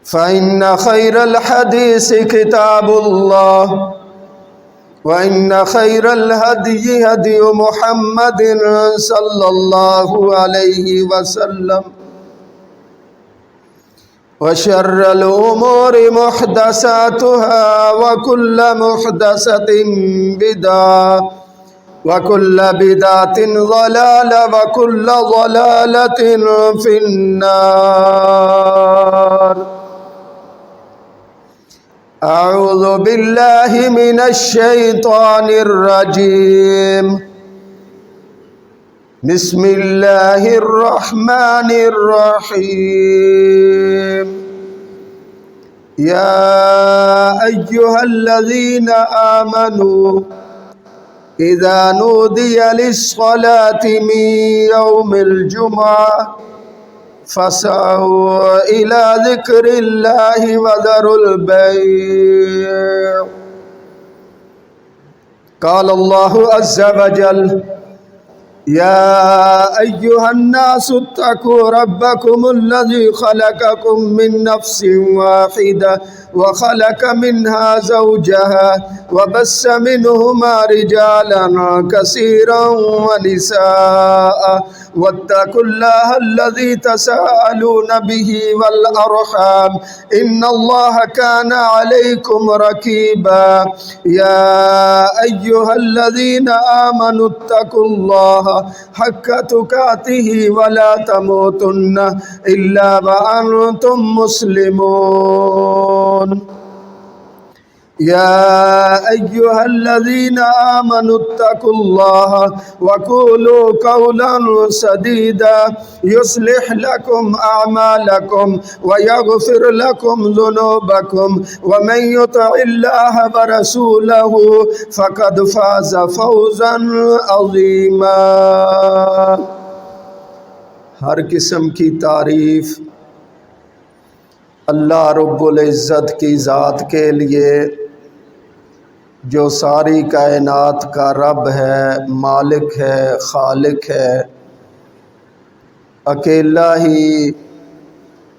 فإن خير الحديث كتاب الله وإن خير الهدي هدي محمد صلى الله عليه وسلم وشر الأمور محدثاتها وكل محدثة بدعة وكل بدعة ضلالة وكل ضلالة في النار. أعوذ بالله من الشيطان الرجيم. بسم الله الرحمن الرحيم. يا أيها الذين آمنوا إذا نودي للصلاة من يوم الجمعة فاسعوا إلى ذكر الله وذروا البيع. قال الله عز وجل: يا أيها الناس اتقوا ربكم الذي خلقكم من نفس واحدة وخلق منها زوجها وبث منهما رجالا كثيرا ونساء واتقوا الله الذي تساءلون به والأرحام إن الله كان عليكم رقيبا. يا أيها الذين آمنوا اتقوا الله حق تقاته ولا تموتن إلا وأنتم مسلمون. يا أيها الذين آمنوا اتقوا الله وقولوا قولا سديدا يصلح لكم أعمالكم ويغفر لكم ذنوبكم ومن يطع الله ورسوله فقد فاز فوزا عظيما. ہر قسم کی تعریف اللہ رب العزت کی ذات کے لیے جو ساری کائنات کا رب ہے، مالک ہے، خالق ہے. اکیلا ہی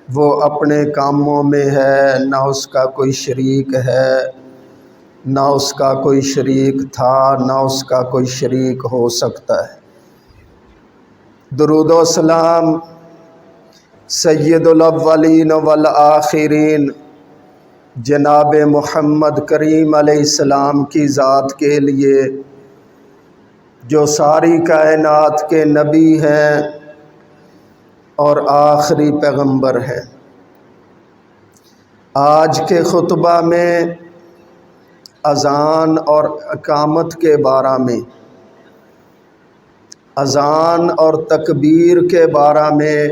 وہ اپنے کاموں میں ہے، نہ اس کا کوئی شریک ہے، نہ اس کا کوئی شریک تھا، نہ اس کا کوئی شریک ہو سکتا ہے. درود و سلام سید الاولین والآخرین جناب محمد کریم علیہ السلام کی ذات کے لیے جو ساری کائنات کے نبی ہیں اور آخری پیغمبر ہیں. آج کے خطبہ میں اذان اور اقامت کے بارے میں، اذان اور تکبیر کے بارے میں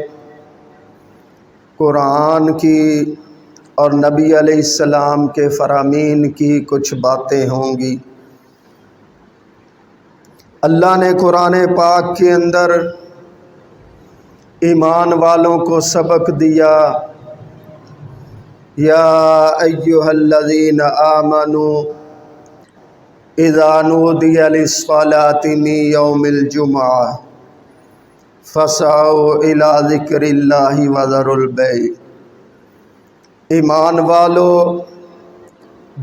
قرآن کی اور نبی علیہ السلام کے فرامین کی کچھ باتیں ہوں گی. اللہ نے قرآن پاک کے اندر ایمان والوں کو سبق دیا: یا ایھا الذین آمنوا اذا نودی للصلاۃ من یوم الجمعہ فاسعوا الی ذکر اللہ وذروا البیع. ایمان والو،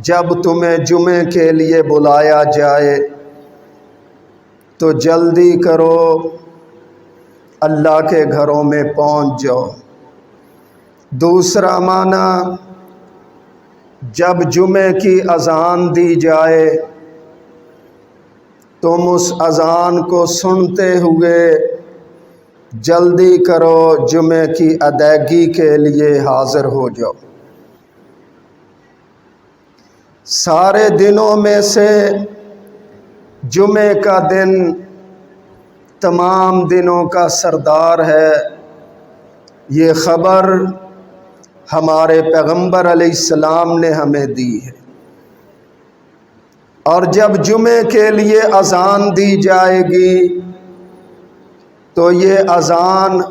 جب تمہیں جمعے کے لیے بلایا جائے تو جلدی کرو، اللہ کے گھروں میں پہنچ جاؤ. دوسرا معنی، جب جمعے کی اذان دی جائے تم اس اذان کو سنتے ہوئے جلدی کرو، جمعے کی ادائیگی کے لیے حاضر ہو جاؤ. سارے دنوں میں سے جمعے کا دن تمام دنوں کا سردار ہے. یہ خبر ہمارے پیغمبر علیہ السلام نے ہمیں دی ہے. اور جب جمعے کے لیے اذان دی جائے گی تو یہ اذان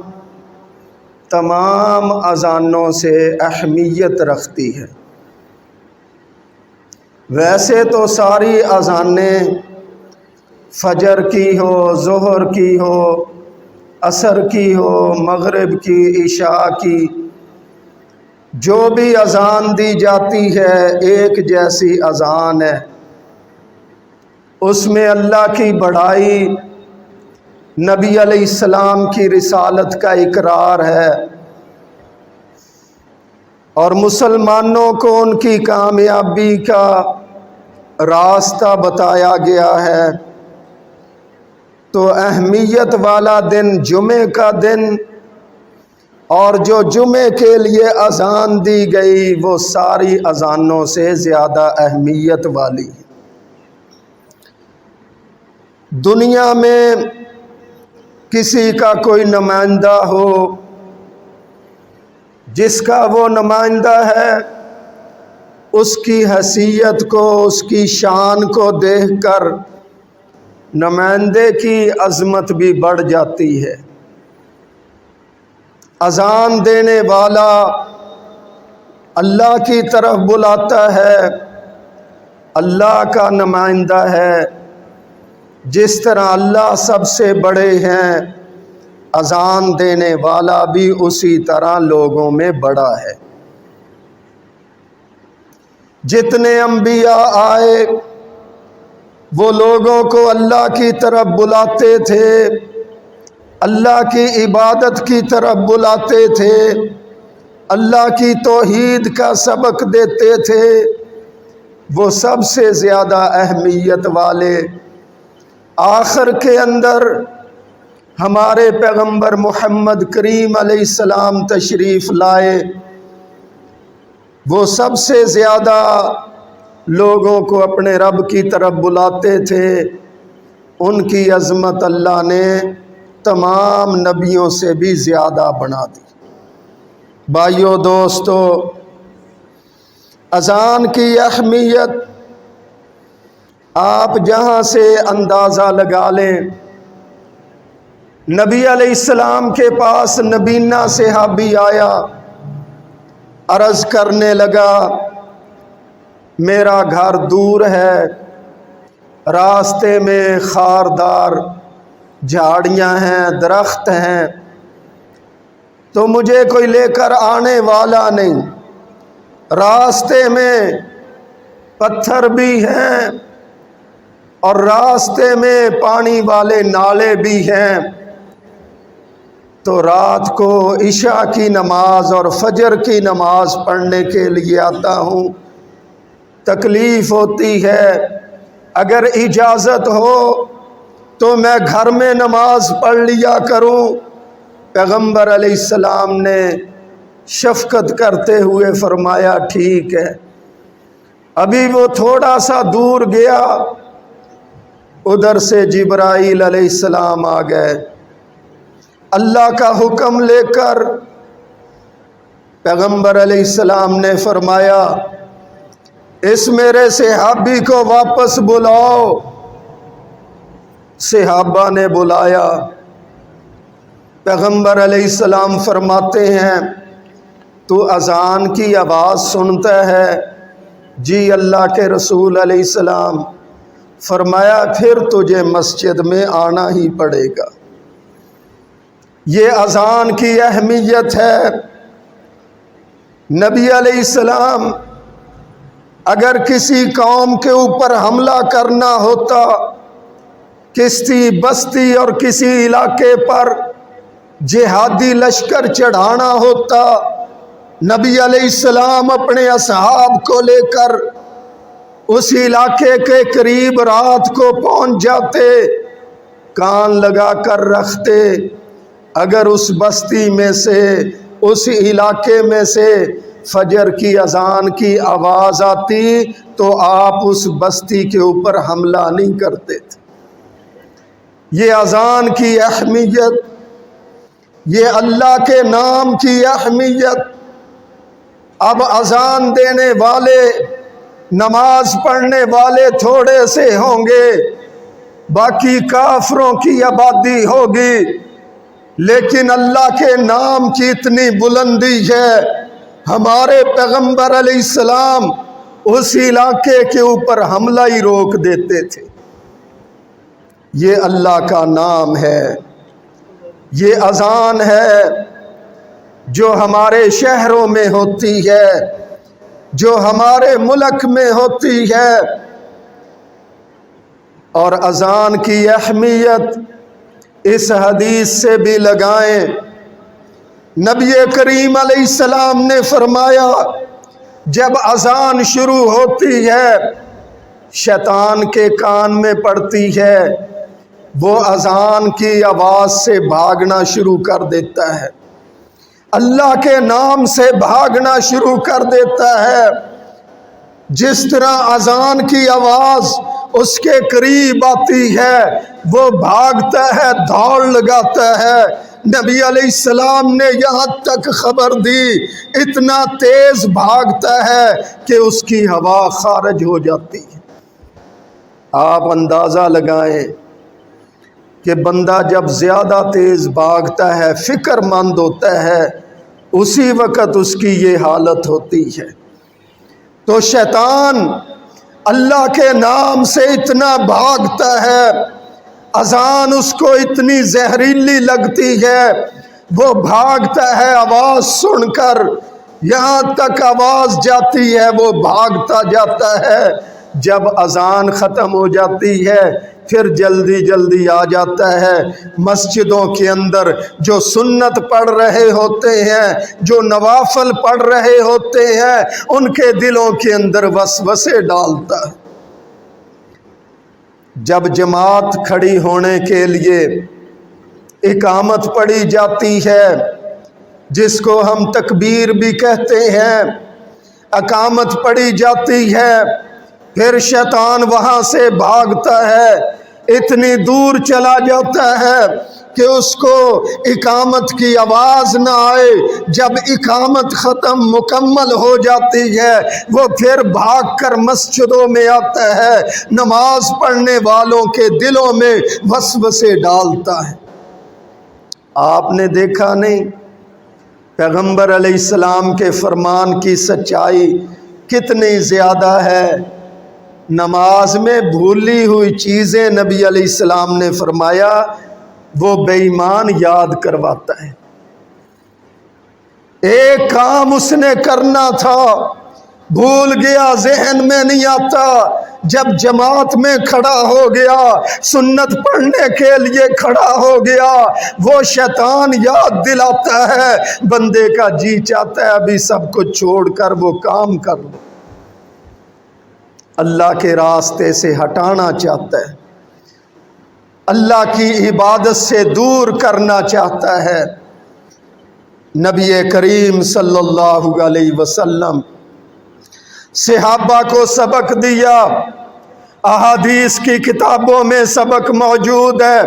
تمام اذانوں سے اہمیت رکھتی ہے. ویسے تو ساری اذانیں فجر کی ہو، ظہر کی ہو، عصر کی ہو، مغرب کی، عشاء کی، جو بھی اذان دی جاتی ہے ایک جیسی اذان ہے، اس میں اللہ کی بڑائی، نبی علیہ السلام کی رسالت کا اقرار ہے، اور مسلمانوں کو ان کی کامیابی کا راستہ بتایا گیا ہے۔ تو اہمیت والا دن جمعے کا دن، اور جو جمعے کے لیے اذان دی گئی وہ ساری اذانوں سے زیادہ اہمیت والی ہے۔ دنیا میں کسی کا کوئی نمائندہ ہو، جس کا وہ نمائندہ ہے، اس کی حیثیت کو، اس کی شان کو دیکھ کر نمائندے کی عظمت بھی بڑھ جاتی ہے۔ اذان دینے والا اللہ کی طرف بلاتا ہے، اللہ کا نمائندہ ہے۔ جس طرح اللہ سب سے بڑے ہیں، اذان دینے والا بھی اسی طرح لوگوں میں بڑا ہے۔ جتنے انبیاء آئے وہ لوگوں کو اللہ کی طرف بلاتے تھے، اللہ کی عبادت کی طرف بلاتے تھے، اللہ کی توحید کا سبق دیتے تھے۔ وہ سب سے زیادہ اہمیت والے آخر کے اندر ہمارے پیغمبر محمد کریم علیہ السلام تشریف لائے۔ وہ سب سے زیادہ لوگوں کو اپنے رب کی طرف بلاتے تھے۔ ان کی عظمت اللہ نے تمام نبیوں سے بھی زیادہ بنا دی۔ بھائیو دوستو، اذان کی اہمیت آپ جہاں سے اندازہ لگا لیں۔ نبی علیہ السلام کے پاس نبینا صحابی آیا، عرض کرنے لگا میرا گھر دور ہے، راستے میں خاردار جھاڑیاں ہیں، درخت ہیں، تو مجھے کوئی لے کر آنے والا نہیں، راستے میں پتھر بھی ہیں اور راستے میں پانی والے نالے بھی ہیں، تو رات کو عشاء کی نماز اور فجر کی نماز پڑھنے کے لیے آتا ہوں، تکلیف ہوتی ہے، اگر اجازت ہو تو میں گھر میں نماز پڑھ لیا کروں۔ پیغمبر علیہ السلام نے شفقت کرتے ہوئے فرمایا ٹھیک ہے۔ ابھی وہ تھوڑا سا دور گیا، ادھر سے جبرائیل علیہ السلام آ گئے، اللہ کا حکم لے کر۔ پیغمبر علیہ السلام نے فرمایا اس میرے صحابی کو واپس بلاؤ۔ صحابہ نے بلایا۔ پیغمبر علیہ السلام فرماتے ہیں تو اذان کی آواز سنتا ہے؟ جی اللہ کے رسول علیہ السلام۔ فرمایا پھر تجھے مسجد میں آنا ہی پڑے گا۔ یہ اذان کی اہمیت ہے۔ نبی علیہ السلام اگر کسی قوم کے اوپر حملہ کرنا ہوتا، کسی بستی اور کسی علاقے پر جہادی لشکر چڑھانا ہوتا، نبی علیہ السلام اپنے اصحاب کو لے کر اس علاقے کے قریب رات کو پہنچ جاتے، کان لگا کر رکھتے۔ اگر اس بستی میں سے، اس علاقے میں سے فجر کی اذان کی آواز آتی تو آپ اس بستی کے اوپر حملہ نہیں کرتے تھے۔ یہ اذان کی اہمیت، یہ اللہ کے نام کی اہمیت۔ اب اذان دینے والے، نماز پڑھنے والے تھوڑے سے ہوں گے، باقی کافروں کی آبادی ہوگی، لیکن اللہ کے نام کی اتنی بلندی ہے، ہمارے پیغمبر علیہ السلام اس علاقے کے اوپر حملہ ہی روک دیتے تھے۔ یہ اللہ کا نام ہے، یہ اذان ہے۔ جو ہمارے شہروں میں ہوتی ہے، جو ہمارے ملک میں ہوتی ہے، اور اذان کی اہمیت اس حدیث سے بھی لگائیں۔ نبی کریم علیہ السلام نے فرمایا جب اذان شروع ہوتی ہے شیطان کے کان میں پڑتی ہے، وہ اذان کی آواز سے بھاگنا شروع کر دیتا ہے، اللہ کے نام سے بھاگنا شروع کر دیتا ہے۔ جس طرح اذان کی آواز اس کے قریب آتی ہے وہ بھاگتا ہے، دوڑ لگاتا ہے۔ نبی علیہ السلام نے یہاں تک خبر دی اتنا تیز بھاگتا ہے کہ اس کی ہوا خارج ہو جاتی ہے۔ آپ اندازہ لگائیں کہ بندہ جب زیادہ تیز بھاگتا ہے، فکر مند ہوتا ہے، اسی وقت اس کی یہ حالت ہوتی ہے۔ تو شیطان اللہ کے نام سے اتنا بھاگتا ہے، اذان اس کو اتنی زہریلی لگتی ہے، وہ بھاگتا ہے آواز سن کر، یہاں تک آواز جاتی ہے وہ بھاگتا جاتا ہے۔ جب اذان ختم ہو جاتی ہے پھر جلدی جلدی آ جاتا ہے۔ مسجدوں کے اندر جو سنت پڑھ رہے ہوتے ہیں، جو نوافل پڑھ رہے ہوتے ہیں، ان کے دلوں کے اندر وسوسے ڈالتا ہے۔ جب جماعت کھڑی ہونے کے لیے اقامت پڑھی جاتی ہے، جس کو ہم تکبیر بھی کہتے ہیں، اقامت پڑھی جاتی ہے، پھر شیطان وہاں سے بھاگتا ہے، اتنی دور چلا جاتا ہے کہ اس کو اقامت کی آواز نہ آئے۔ جب اقامت ختم مکمل ہو جاتی ہے وہ پھر بھاگ کر مسجدوں میں آتا ہے، نماز پڑھنے والوں کے دلوں میں وسوسے ڈالتا ہے۔ آپ نے دیکھا نہیں پیغمبر علیہ السلام کے فرمان کی سچائی کتنی زیادہ ہے۔ نماز میں بھولی ہوئی چیزیں نبی علیہ السلام نے فرمایا وہ بے ایمان یاد کرواتا ہے۔ ایک کام اس نے کرنا تھا، بھول گیا، ذہن میں نہیں آتا، جب جماعت میں کھڑا ہو گیا، سنت پڑھنے کے لیے کھڑا ہو گیا، وہ شیطان یاد دلاتا ہے، بندے کا جی چاہتا ہے ابھی سب کچھ چھوڑ کر وہ کام کر لو، اللہ کے راستے سے ہٹانا چاہتا ہے، اللہ کی عبادت سے دور کرنا چاہتا ہے۔ نبی کریم صلی اللہ علیہ وسلم صحابہ کو سبق دیا، احادیث کی کتابوں میں سبق موجود ہے،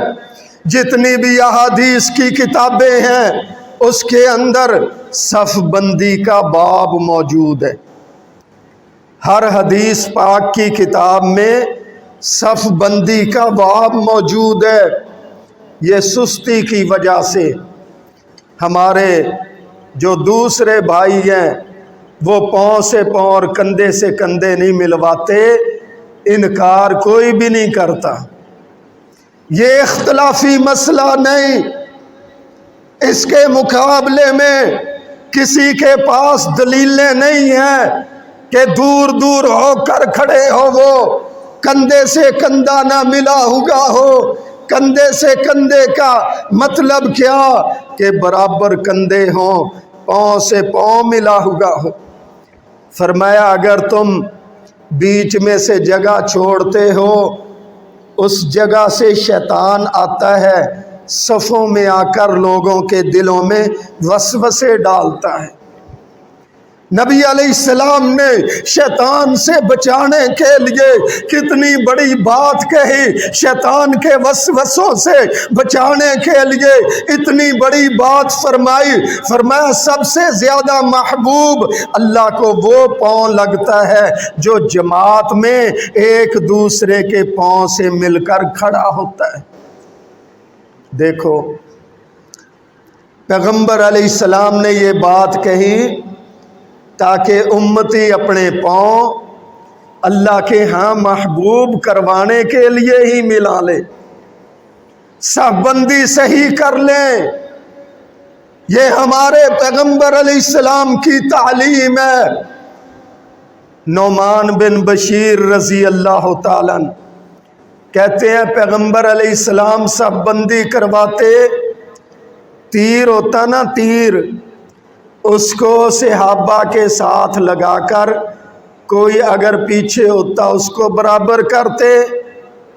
جتنی بھی احادیث کی کتابیں ہیں اس کے اندر صف بندی کا باب موجود ہے۔ ہر حدیث پاک کی کتاب میں صف بندی کا باب موجود ہے۔ یہ سستی کی وجہ سے ہمارے جو دوسرے بھائی ہیں وہ پاؤں سے پاؤں اور کندھے سے کندھے نہیں ملواتے، انکار کوئی بھی نہیں کرتا، یہ اختلافی مسئلہ نہیں۔ اس کے مقابلے میں کسی کے پاس دلیلیں نہیں ہیں کہ دور دور ہو کر کھڑے ہو، وہ کندھے سے کندھا نہ ملا ہوا ہو۔ کندھے سے کندھے کا مطلب کیا کہ برابر کندھے ہوں، پاؤں سے پاؤں ملا ہوا ہو۔ فرمایا اگر تم بیچ میں سے جگہ چھوڑتے ہو، اس جگہ سے شیطان آتا ہے، صفوں میں آ کر لوگوں کے دلوں میں وسوسے ڈالتا ہے۔ نبی علیہ السلام نے شیطان سے بچانے کے لیے کتنی بڑی بات کہی، شیطان کے وسوسوں سے بچانے کے لیے اتنی بڑی بات فرمائی۔ فرمایا سب سے زیادہ محبوب اللہ کو وہ پاؤں لگتا ہے جو جماعت میں ایک دوسرے کے پاؤں سے مل کر کھڑا ہوتا ہے۔ دیکھو پیغمبر علیہ السلام نے یہ بات کہی تاکہ امتی اپنے پاؤں اللہ کے ہاں محبوب کروانے کے لیے ہی ملا لے، صف بندی صحیح کر لیں۔ یہ ہمارے پیغمبر علیہ السلام کی تعلیم ہے۔ نعمان بن بشیر رضی اللہ تعالیٰ عنہ کہتے ہیں پیغمبر علیہ السلام سب بندی کرواتے، تیر ہوتا نا تیر، اس کو صحابہ کے ساتھ لگا کر کوئی اگر پیچھے ہوتا اس کو برابر کرتے،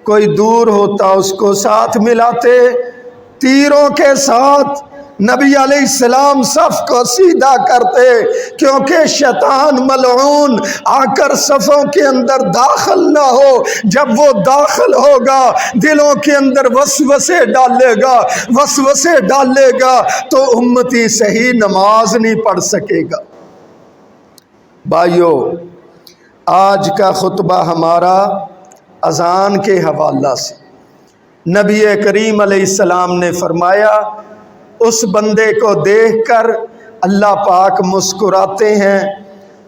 کوئی دور ہوتا اس کو ساتھ ملاتے۔ تیروں کے ساتھ نبی علیہ السلام صف کو سیدھا کرتے، کیونکہ شیطان ملعون آ کر صفوں کے اندر داخل نہ ہو۔ جب وہ داخل ہوگا دلوں کے اندر وسوسے ڈالے گا تو امتی صحیح نماز نہیں پڑھ سکے گا۔ بھائیو، آج کا خطبہ ہمارا اذان کے حوالہ سے۔ نبی کریم علیہ السلام نے فرمایا اس بندے کو دیکھ کر اللہ پاک مسکراتے ہیں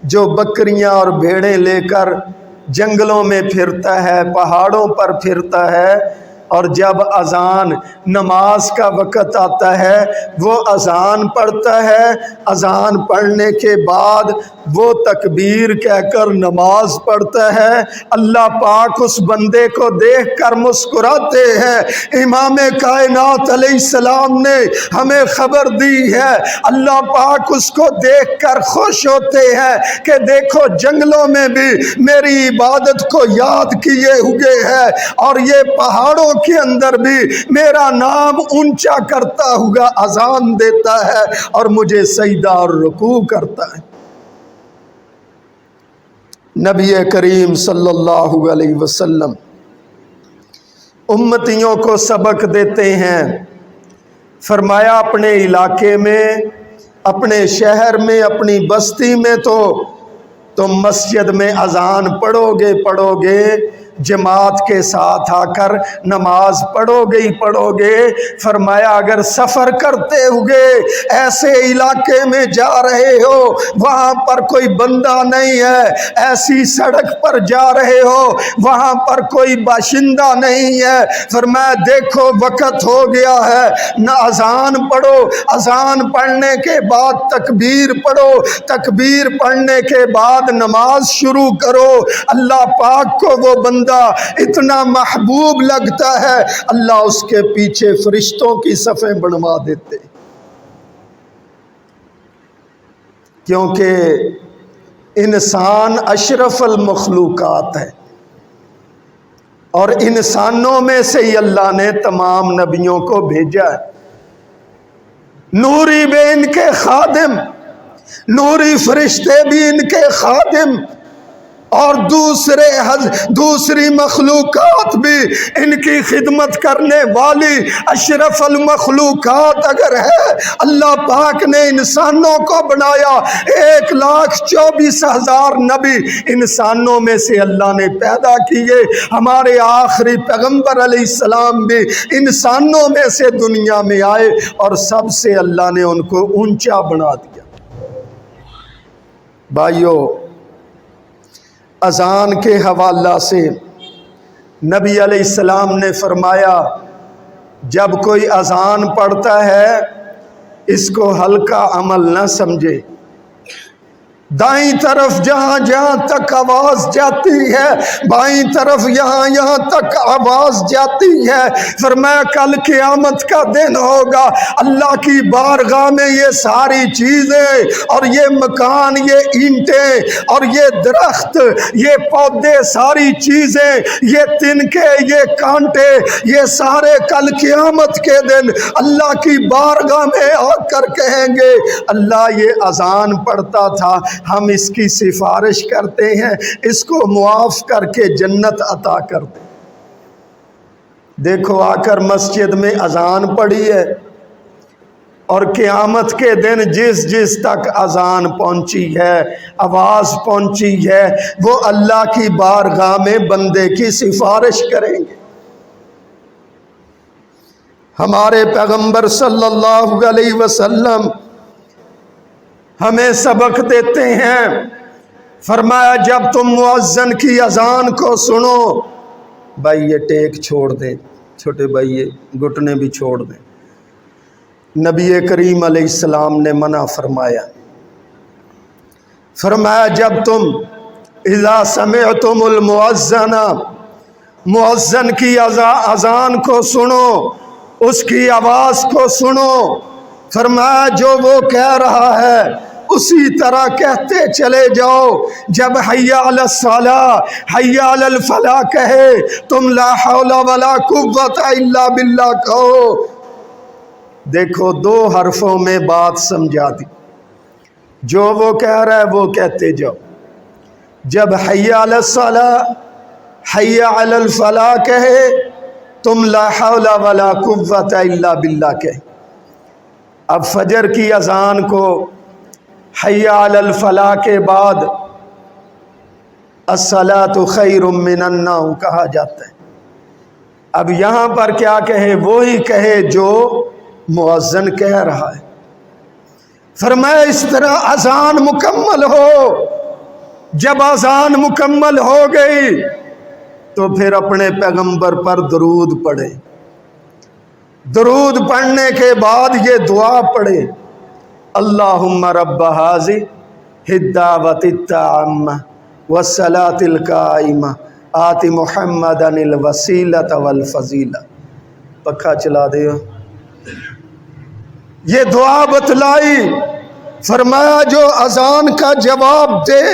جو بکریاں اور بھیڑیں لے کر جنگلوں میں پھرتا ہے، پہاڑوں پر پھرتا ہے، اور جب اذان نماز کا وقت آتا ہے وہ اذان پڑھتا ہے، اذان پڑھنے کے بعد وہ تکبیر کہہ کر نماز پڑھتا ہے۔ اللہ پاک اس بندے کو دیکھ کر مسکراتے ہیں۔ امام کائنات علیہ السلام نے ہمیں خبر دی ہے، اللہ پاک اس کو دیکھ کر خوش ہوتے ہیں کہ دیکھو جنگلوں میں بھی میری عبادت کو یاد کیے ہوئے ہے، اور یہ پہاڑوں کے اندر بھی میرا نام اونچا کرتا ہوا اذان دیتا ہے اور مجھے سجدہ اور رکوع کرتا ہے۔ نبی کریم صلی اللہ علیہ وسلم امتیوں کو سبق دیتے ہیں، فرمایا اپنے علاقے میں، اپنے شہر میں، اپنی بستی میں تو تم مسجد میں اذان پڑھو گے، جماعت کے ساتھ آ کر نماز پڑھو گے۔ فرمایا اگر سفر کرتے ہوئے ایسے علاقے میں جا رہے ہو وہاں پر کوئی بندہ نہیں ہے، ایسی سڑک پر جا رہے ہو وہاں پر کوئی باشندہ نہیں ہے، فرمایا دیکھو وقت ہو گیا ہے، نہ اذان پڑھو، اذان پڑھنے کے بعد تکبیر پڑھو، تکبیر پڑھنے کے بعد نماز شروع کرو۔ اللہ پاک کو وہ بندہ اتنا محبوب لگتا ہے اللہ اس کے پیچھے فرشتوں کی صفیں بنوا دیتے، کیونکہ انسان اشرف المخلوقات ہے، اور انسانوں میں سے ہی اللہ نے تمام نبیوں کو بھیجا ہے۔ نوری بھی ان کے خادم، نوری فرشتے بھی ان کے خادم، اور دوسری مخلوقات بھی ان کی خدمت کرنے والی اشرف المخلوقات اگر ہے۔ اللہ پاک نے انسانوں کو بنایا، 1,24,000 نبی انسانوں میں سے اللہ نے پیدا کیے۔ ہمارے آخری پیغمبر علیہ السلام بھی انسانوں میں سے دنیا میں آئے، اور سب سے اللہ نے ان کو اونچا بنا دیا۔ بھائیو، اذان کے حوالہ سے نبی علیہ السلام نے فرمایا جب کوئی اذان پڑھتا ہے اس کو ہلکا عمل نہ سمجھے، دائیں طرف جہاں جہاں تک آواز جاتی ہے، بائیں طرف یہاں تک آواز جاتی ہے، فرمایا کل قیامت کا دن ہوگا، اللہ کی بارگاہ میں یہ ساری چیزیں اور یہ مکان، یہ اینٹیں اور یہ درخت، یہ پودے، ساری چیزیں، یہ تنکے، یہ کانٹے، یہ سارے کل قیامت کے دن اللہ کی بارگاہ میں آ کر کہیں گے اللہ یہ اذان پڑھتا تھا، ہم اس کی سفارش کرتے ہیں، اس کو معاف کر کے جنت عطا کر دیں۔ دیکھو آ کر مسجد میں اذان پڑھی ہے، اور قیامت کے دن جس تک اذان پہنچی ہے، آواز پہنچی ہے، وہ اللہ کی بارگاہ میں بندے کی سفارش کریں گے۔ ہمارے پیغمبر صلی اللہ علیہ وسلم ہمیں سبق دیتے ہیں، فرمایا جب تم مؤذن کی اذان کو سنو، بھائی یہ ٹیک چھوڑ دیں، چھوٹے بھائی یہ گھٹنے بھی چھوڑ دیں، نبی کریم علیہ السلام نے منع فرمایا، فرمایا جب تم اذا سمعتم المؤذن، مؤذن کی اذان کو سنو، اس کی آواز کو سنو، فرمایا جو وہ کہہ رہا ہے اسی طرح کہتے چلے جاؤ۔ جب حی علی الصلاۃ حی علی الفلاح کہے تم لا حول ولا قوت الا باللہ کہو۔ دیکھو دو حرفوں میں بات سمجھا دی، جو وہ کہہ رہا ہے وہ کہتے جاؤ۔ جب حی علی الصلاۃ حی علی الفلاح کہے تم لا حول ولا قوت الا باللہ کہے۔ اب فجر کی اذان کو حی علی الفلاح کے بعد الصلاۃ خیر من النوم کہا جاتا ہے۔ اب یہاں پر کیا کہے؟ وہی کہے جو مؤذن کہہ رہا ہے۔ فرمایا اس طرح اذان مکمل ہو، جب اذان مکمل ہو گئی تو پھر اپنے پیغمبر پر درود پڑھے۔ درود پڑھنے کے بعد یہ دعا پڑھے، اللہم رب هذه الدعوۃ التامہ والصلاۃ القائمہ آت محمدا الوسیلۃ والفضیلہ۔ پکھا چلا دے۔ یہ دعا بتلائی، فرمایا جو اذان کا جواب دے،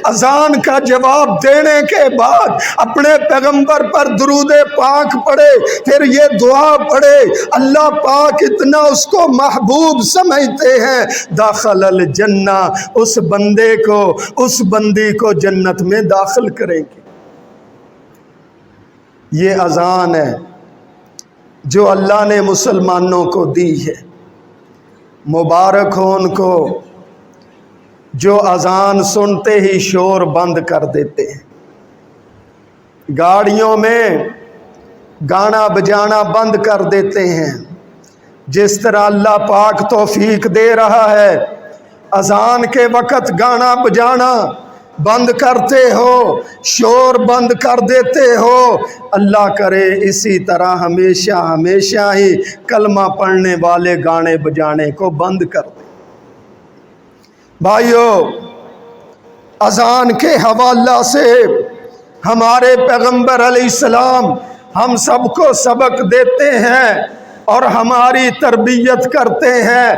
اذان کا جواب دینے کے بعد اپنے پیغمبر پر درود پاک پڑھے، پھر یہ دعا پڑھے، اللہ پاک اتنا اس کو محبوب سمجھتے ہیں، داخل الجنہ، اس بندے کو، اس بندی کو جنت میں داخل کریں گے۔ یہ اذان ہے جو اللہ نے مسلمانوں کو دی ہے۔ مبارک ہو ان کو جو اذان سنتے ہی شور بند کر دیتے ہیں، گاڑیوں میں گانا بجانا بند کر دیتے ہیں۔ جس طرح اللہ پاک توفیق دے رہا ہے اذان کے وقت گانا بجانا بند کرتے ہو، شور بند کر دیتے ہو، اللہ کرے اسی طرح ہمیشہ ہمیشہ ہی کلمہ پڑھنے والے گانے بجانے کو بند کر دیں۔ بھائیو، اذان کے حوالہ سے ہمارے پیغمبر علیہ السلام ہم سب کو سبق دیتے ہیں اور ہماری تربیت کرتے ہیں۔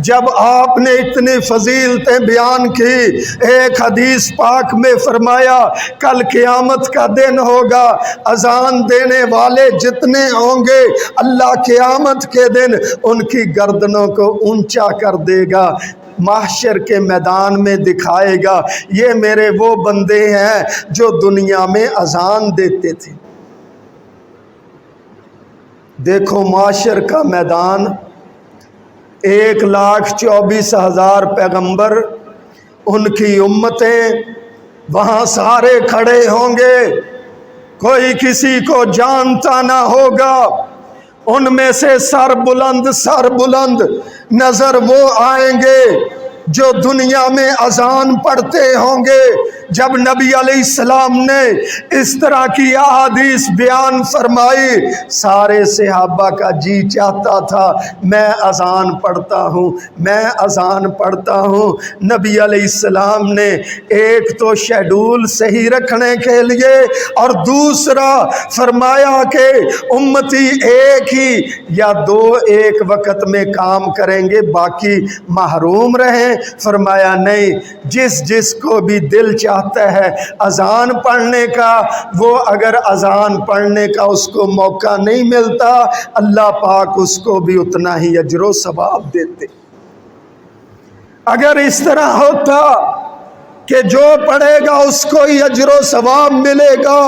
جب آپ نے اتنی فضیلتیں بیان کی، ایک حدیث پاک میں فرمایا کل قیامت کا دن ہوگا، اذان دینے والے جتنے ہوں گے اللہ قیامت کے دن ان کی گردنوں کو اونچا کر دے گا، محشر کے میدان میں دکھائے گا، یہ میرے وہ بندے ہیں جو دنیا میں اذان دیتے تھے۔ دیکھو محشر کا میدان، 1,24,000 پیغمبر، ان کی امتیں وہاں سارے کھڑے ہوں گے، کوئی کسی کو جانتا نہ ہوگا، ان میں سے سر بلند نظر وہ آئیں گے جو دنیا میں اذان پڑھتے ہوں گے۔ جب نبی علیہ السلام نے اس طرح کی احادیث بیان فرمائی، سارے صحابہ کا جی چاہتا تھا میں اذان پڑھتا ہوں، میں اذان پڑھتا ہوں۔ نبی علیہ السلام نے ایک تو شیڈول صحیح رکھنے کے لیے اور دوسرا فرمایا کہ امتی ایک ہی یا دو ایک وقت میں کام کریں گے، باقی محروم رہیں۔ فرمایا نہیں، جس کو بھی دل چاہتا ہے اذان پڑھنے کا، وہ اگر اذان پڑھنے کا اس کو موقع نہیں ملتا، اللہ پاک اس کو بھی اتنا ہی اجر و ثواب دیتے۔ اگر اس طرح ہوتا کہ جو پڑھے گا اس کو ہی اجر و ثواب ملے گا،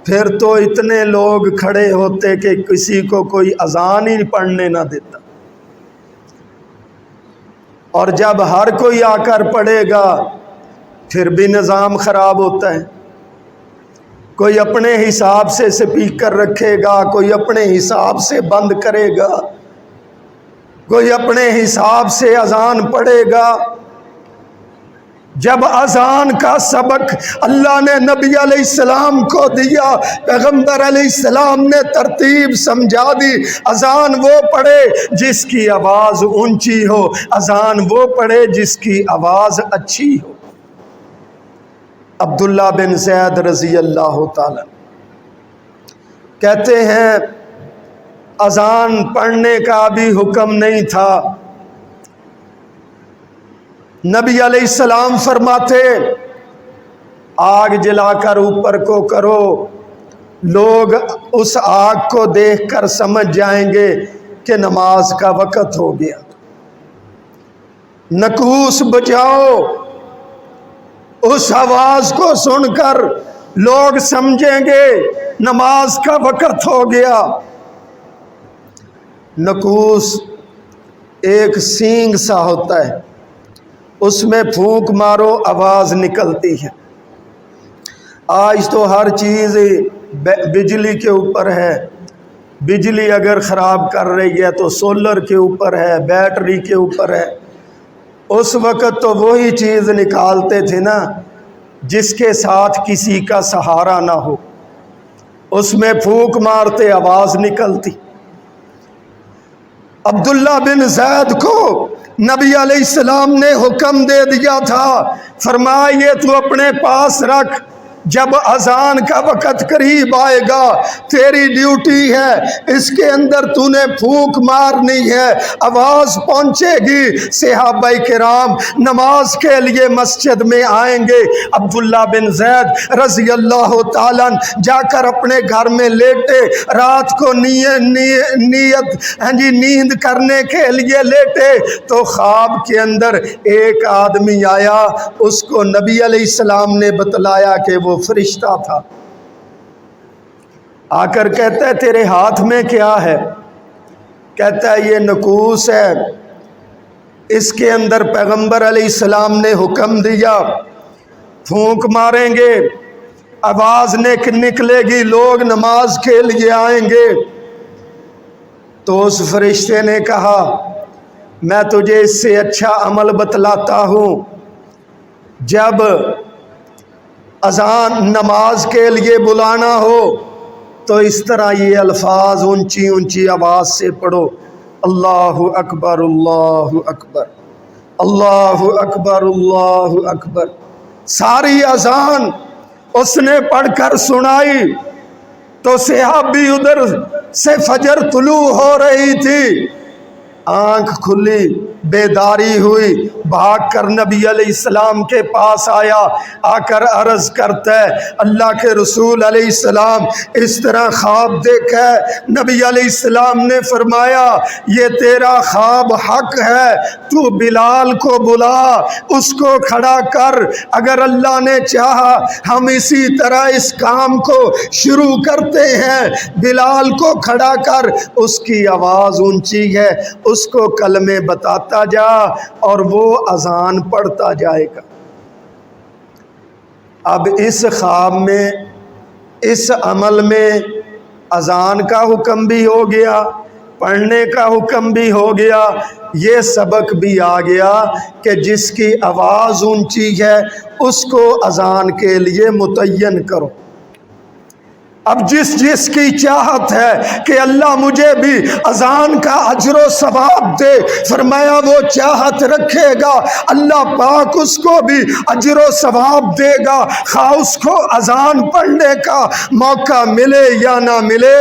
پھر تو اتنے لوگ کھڑے ہوتے کہ کسی کو کوئی اذان ہی پڑھنے نہ دیتا۔ اور جب ہر کوئی آ کر پڑھے گا پھر بھی نظام خراب ہوتا ہے۔ کوئی اپنے حساب سے سپیکر رکھے گا، کوئی اپنے حساب سے بند کرے گا، کوئی اپنے حساب سے اذان پڑھے گا۔ جب اذان کا سبق اللہ نے نبی علیہ السلام کو دیا، پیغمبر علیہ السلام نے ترتیب سمجھا دی، اذان وہ پڑھے جس کی آواز اونچی ہو، اذان وہ پڑھے جس کی آواز اچھی ہو۔ عبداللہ بن زید رضی اللہ تعالی کہتے ہیں اذان پڑھنے کا بھی حکم نہیں تھا، نبی علیہ السلام فرماتے آگ جلا کر اوپر کو کرو، لوگ اس آگ کو دیکھ کر سمجھ جائیں گے کہ نماز کا وقت ہو گیا، نکوس بجاؤ، اس آواز کو سن کر لوگ سمجھیں گے نماز کا وقت ہو گیا۔ نکوس ایک سینگ سا ہوتا ہے، اس میں پھونک مارو آواز نکلتی ہے۔ آج تو ہر چیز بجلی کے اوپر ہے، بجلی اگر خراب کر رہی ہے تو سولر کے اوپر ہے، بیٹری کے اوپر ہے۔ اس وقت تو وہی چیز نکالتے تھے نا جس کے ساتھ کسی کا سہارا نہ ہو، اس میں پھونک مارتے آواز نکلتی۔ عبداللہ بن زید کو نبی علیہ السلام نے حکم دے دیا تھا، فرمایا یہ تو اپنے پاس رکھ، جب اذان کا وقت قریب آئے گا تیری ڈیوٹی ہے اس کے اندر تو نے پھونک مارنی ہے، آواز پہنچے گی، صحابہ کرام نماز کے لیے مسجد میں آئیں گے۔ عبداللہ بن زید رضی اللہ تعالیٰ جا کر اپنے گھر میں لیٹے، رات کو نیند کرنے کے لیے لیٹے تو خواب کے اندر ایک آدمی آیا، اس کو نبی علیہ السلام نے بتلایا کہ وہ فرشتہ تھا۔ آ کر کہتا ہے تیرے ہاتھ میں کیا ہے؟ کہتا ہے یہ نکوس ہے، اس کے اندر پیغمبر علیہ السلام نے حکم دیا پھونک ماریں گے، آواز نکلے گی، لوگ نماز کے لیے آئیں گے۔ تو اس فرشتے نے کہا میں تجھے اس سے اچھا عمل بتلاتا ہوں، جب اذان نماز کے لیے بلانا ہو تو اس طرح یہ الفاظ اونچی اونچی آواز سے پڑھو، اللہ اکبر اللہ اکبر اللہ اکبر اللہ اکبر۔ ساری اذان اس نے پڑھ کر سنائی تو صحابی ادھر سے فجر طلوع ہو رہی تھی، آنکھ کھلی، بیداری ہوئی، بھاگ کر نبی علیہ السلام کے پاس آیا، آ کر عرض کرتا ہے اللہ کے رسول علیہ السلام اس طرح خواب دیکھا ہے۔ نبی علیہ السلام نے فرمایا یہ تیرا خواب حق ہے، تو بلال کو بلا، اس کو کھڑا کر، اگر اللہ نے چاہا ہم اسی طرح اس کام کو شروع کرتے ہیں، بلال کو کھڑا کر، اس کی آواز اونچی ہے، اس کو کلمے بتاتا جا اور وہ اذان پڑھتا جائے گا۔ اب اس خواب میں، اس عمل میں اذان کا حکم بھی ہو گیا، پڑھنے کا حکم بھی ہو گیا، یہ سبق بھی آ گیا کہ جس کی آواز اونچی ہے اس کو اذان کے لیے متعین کرو۔ اب جس کی چاہت ہے کہ اللہ مجھے بھی اذان کا اجر و ثواب دے، فرمایا وہ چاہت رکھے گا اللہ پاک اس کو بھی اجر و ثواب دے گا، خواہ اس کو اذان پڑھنے کا موقع ملے یا نہ ملے۔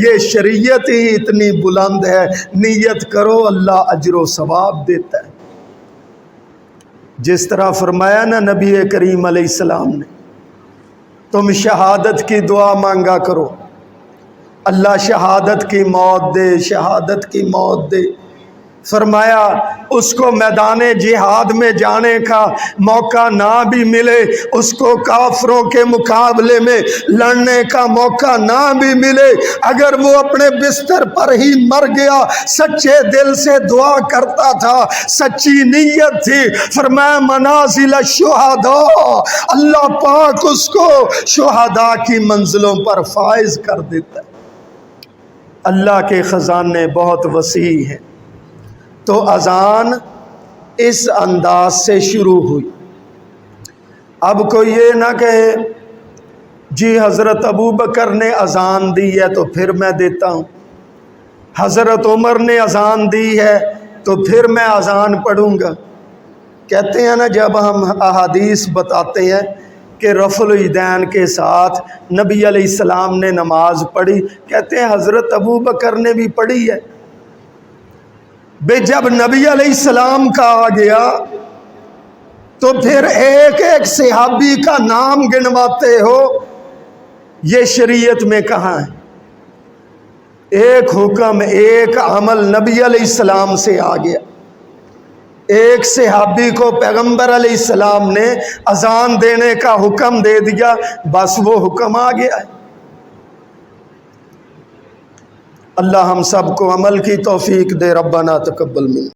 یہ شریعت ہی اتنی بلند ہے، نیت کرو اللہ اجر و ثواب دیتا ہے۔ جس طرح فرمایا نا نبی کریم علیہ السلام نے تم شہادت کی دعا مانگا کرو، اللہ شہادت کی موت دے، شہادت کی موت دے۔ فرمایا اس کو میدان جہاد میں جانے کا موقع نہ بھی ملے، اس کو کافروں کے مقابلے میں لڑنے کا موقع نہ بھی ملے، اگر وہ اپنے بستر پر ہی مر گیا سچے دل سے دعا کرتا تھا، سچی نیت تھی، فرمایا منازل الشہداء، اللہ پاک اس کو شہداء کی منزلوں پر فائز کر دیتا ہے۔ اللہ کے خزانے بہت وسیع ہیں۔ تو اذان اس انداز سے شروع ہوئی، اب کوئی یہ نہ کہے جی حضرت ابو بکر نے اذان دی ہے تو پھر میں دیتا ہوں، حضرت عمر نے اذان دی ہے تو پھر میں اذان پڑھوں گا۔ کہتے ہیں نا جب ہم احادیث بتاتے ہیں کہ رفع الیدین کے ساتھ نبی علیہ السلام نے نماز پڑھی، کہتے ہیں حضرت ابو بکر نے بھی پڑھی ہے۔ بے جب نبی علیہ السلام کا آ گیا تو پھر ایک ایک صحابی کا نام گنواتے ہو، یہ شریعت میں کہاں ہے؟ ایک حکم ایک عمل نبی علیہ السلام سے آ گیا، ایک صحابی کو پیغمبر علیہ السلام نے اذان دینے کا حکم دے دیا، بس وہ حکم آ گیا ہے۔ اللہ ہم سب کو عمل کی توفیق دے، ربنا تقبل منا۔